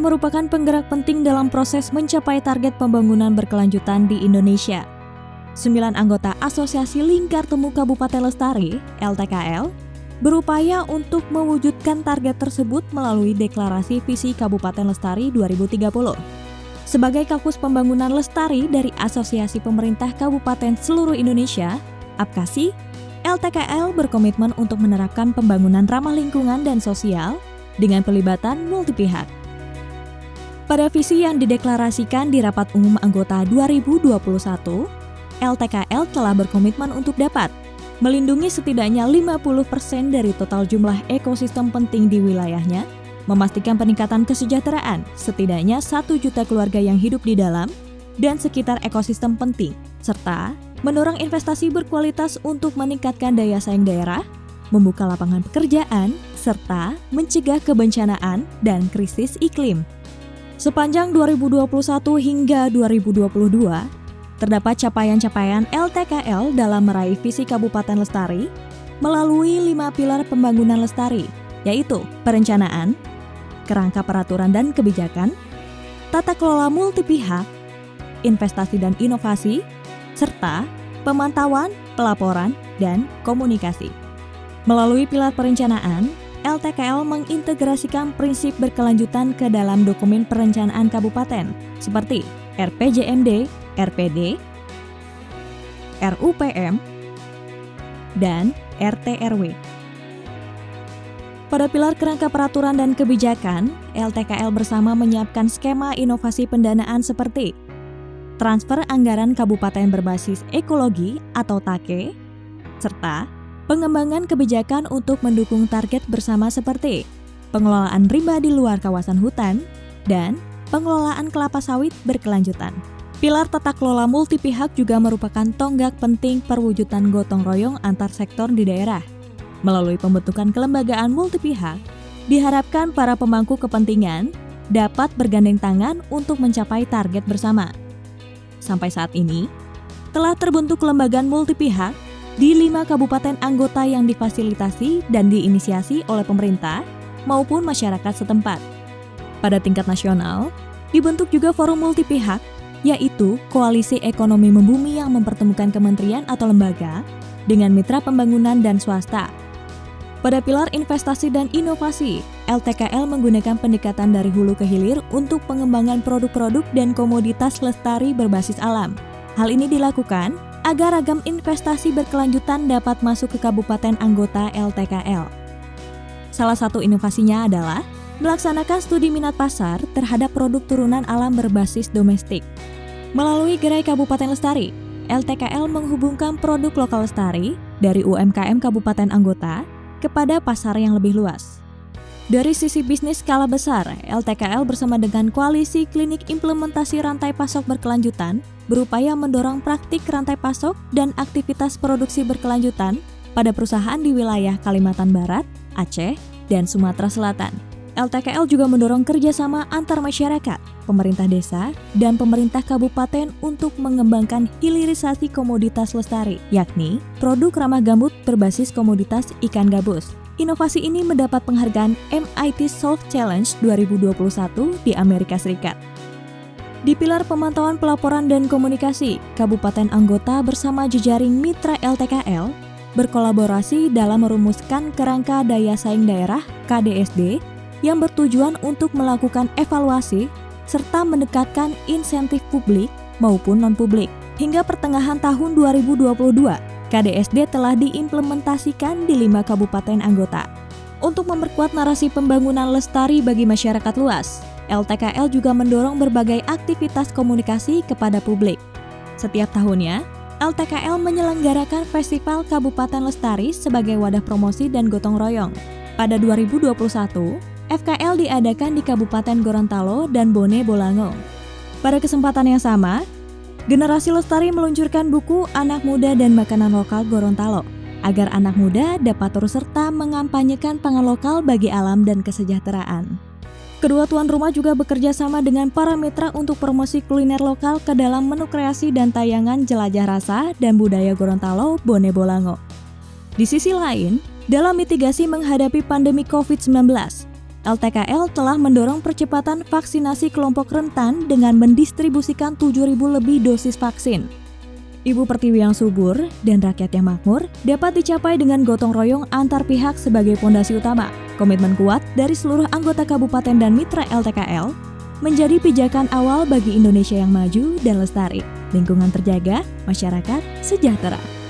merupakan penggerak penting dalam proses mencapai target pembangunan berkelanjutan di Indonesia. 9 anggota Asosiasi Lingkar Temu Kabupaten Lestari, LTKL, berupaya untuk mewujudkan target tersebut melalui Deklarasi Visi Kabupaten Lestari 2030. Sebagai kaukus pembangunan lestari dari Asosiasi Pemerintah Kabupaten seluruh Indonesia, APKASI, LTKL berkomitmen untuk menerapkan pembangunan ramah lingkungan dan sosial dengan pelibatan multipihak. Pada visi yang dideklarasikan di Rapat Umum Anggota 2021, LTKL telah berkomitmen untuk dapat melindungi setidaknya 50% dari total jumlah ekosistem penting di wilayahnya, memastikan peningkatan kesejahteraan setidaknya 1 juta keluarga yang hidup di dalam dan sekitar ekosistem penting, serta mendorong investasi berkualitas untuk meningkatkan daya saing daerah, membuka lapangan pekerjaan, serta mencegah kebencanaan dan krisis iklim. Sepanjang 2021 hingga 2022, terdapat capaian-capaian LTKL dalam meraih visi Kabupaten Lestari melalui 5 pilar pembangunan lestari, yaitu perencanaan, kerangka peraturan dan kebijakan, tata kelola multipihak, investasi dan inovasi, serta pemantauan, pelaporan, dan komunikasi. Melalui pilar perencanaan, LTKL mengintegrasikan prinsip berkelanjutan ke dalam dokumen perencanaan kabupaten seperti RPJMD, RPD, RUPM, dan RTRW. Pada pilar kerangka peraturan dan kebijakan, LTKL bersama menyiapkan skema inovasi pendanaan seperti transfer anggaran kabupaten berbasis ekologi atau TAKE, serta pengembangan kebijakan untuk mendukung target bersama seperti pengelolaan rimba di luar kawasan hutan dan pengelolaan kelapa sawit berkelanjutan. Pilar tata kelola multipihak juga merupakan tonggak penting perwujudan gotong royong antar sektor di daerah. Melalui pembentukan kelembagaan multipihak, diharapkan para pemangku kepentingan dapat bergandeng tangan untuk mencapai target bersama. Sampai saat ini, telah terbentuk kelembagaan multipihak di 5 kabupaten anggota yang difasilitasi dan diinisiasi oleh pemerintah maupun masyarakat setempat. Pada tingkat nasional, dibentuk juga forum multipihak, yaitu Koalisi Ekonomi Membumi yang mempertemukan kementerian atau lembaga dengan mitra pembangunan dan swasta. Pada pilar investasi dan inovasi, LTKL menggunakan pendekatan dari hulu ke hilir untuk pengembangan produk-produk dan komoditas lestari berbasis alam. Hal ini dilakukan agar ragam investasi berkelanjutan dapat masuk ke kabupaten anggota LTKL. Salah satu inovasinya adalah melaksanakan studi minat pasar terhadap produk turunan alam berbasis domestik. Melalui Gerai Kabupaten Lestari, LTKL menghubungkan produk lokal lestari dari UMKM kabupaten anggota kepada pasar yang lebih luas. Dari sisi bisnis skala besar, LTKL bersama dengan Koalisi Klinik Implementasi Rantai Pasok Berkelanjutan berupaya mendorong praktik rantai pasok dan aktivitas produksi berkelanjutan pada perusahaan di wilayah Kalimantan Barat, Aceh, dan Sumatera Selatan. LTKL juga mendorong kerjasama antar masyarakat, pemerintah desa, dan pemerintah kabupaten untuk mengembangkan hilirisasi komoditas lestari, yakni produk ramah gambut berbasis komoditas ikan gabus. Inovasi ini mendapat penghargaan MIT Solve Challenge 2021 di Amerika Serikat. Di pilar pemantauan pelaporan dan komunikasi, kabupaten anggota bersama jejaring mitra LTKL berkolaborasi dalam merumuskan kerangka daya saing daerah KDSD yang bertujuan untuk melakukan evaluasi serta mendekatkan insentif publik maupun non-publik. Hingga pertengahan tahun 2022, KDSD telah diimplementasikan di 5 kabupaten anggota. Untuk memperkuat narasi pembangunan lestari bagi masyarakat luas, LTKL juga mendorong berbagai aktivitas komunikasi kepada publik. Setiap tahunnya, LTKL menyelenggarakan Festival Kabupaten Lestari sebagai wadah promosi dan gotong royong. Pada 2021, FKL diadakan di Kabupaten Gorontalo dan Bone Bolango. Pada kesempatan yang sama, Generasi Lestari meluncurkan buku Anak Muda dan Makanan Lokal Gorontalo, agar anak muda dapat turut serta mengampanyekan pangan lokal bagi alam dan kesejahteraan. Kedua tuan rumah juga bekerja sama dengan para mitra untuk promosi kuliner lokal ke dalam menu kreasi dan tayangan Jelajah Rasa dan Budaya Gorontalo Bone Bolango. Di sisi lain, dalam mitigasi menghadapi pandemi COVID-19, LTKL telah mendorong percepatan vaksinasi kelompok rentan dengan mendistribusikan 7.000 lebih dosis vaksin. Ibu Pertiwi yang subur dan rakyat yang makmur dapat dicapai dengan gotong royong antar pihak sebagai fondasi utama. Komitmen kuat dari seluruh anggota kabupaten dan mitra LTKL menjadi pijakan awal bagi Indonesia yang maju dan lestari. Lingkungan terjaga, masyarakat sejahtera.